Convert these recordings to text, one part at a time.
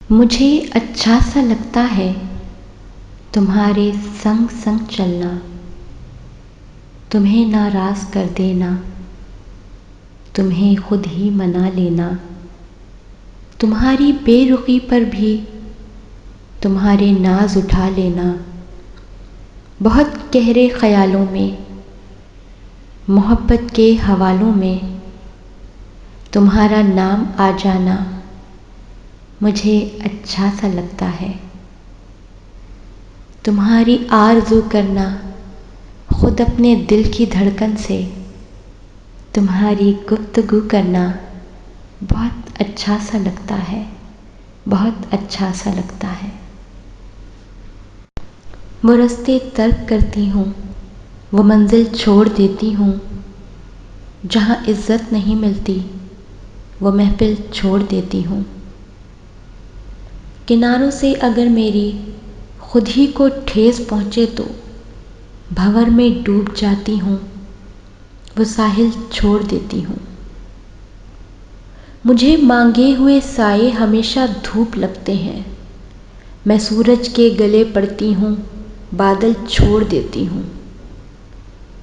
مجھے اچھا سا لگتا ہے تمہارے سنگ سنگ چلنا، تمہیں ناراض کر دینا، تمہیں خود ہی منا لینا، تمہاری بے رخی پر بھی تمہارے ناز اٹھا لینا، بہت گہرے خیالوں میں، محبت کے حوالوں میں تمہارا نام آ جانا مجھے اچھا سا لگتا ہے۔ تمہاری آرزو کرنا خود اپنے دل کی دھڑکن سے، تمہاری گفتگو کرنا بہت اچھا سا لگتا ہے، بہت اچھا سا لگتا ہے۔ وہ راستے ترک کرتی ہوں، وہ منزل چھوڑ دیتی ہوں، جہاں عزت نہیں ملتی وہ محفل چھوڑ دیتی ہوں۔ کناروں سے اگر میری خود ہی کو ٹھیس پہنچے تو بھنور میں ڈوب جاتی ہوں، وہ ساحل چھوڑ دیتی ہوں۔ مجھے مانگے ہوئے سائے ہمیشہ دھوپ لگتے ہیں، میں سورج کے گلے پڑتی ہوں، بادل چھوڑ دیتی ہوں۔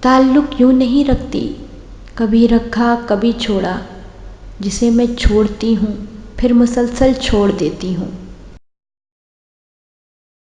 تعلق یوں نہیں رکھتی، کبھی رکھا کبھی چھوڑا، جسے میں چھوڑتی ہوں پھر مسلسل چھوڑ دیتی ہوں۔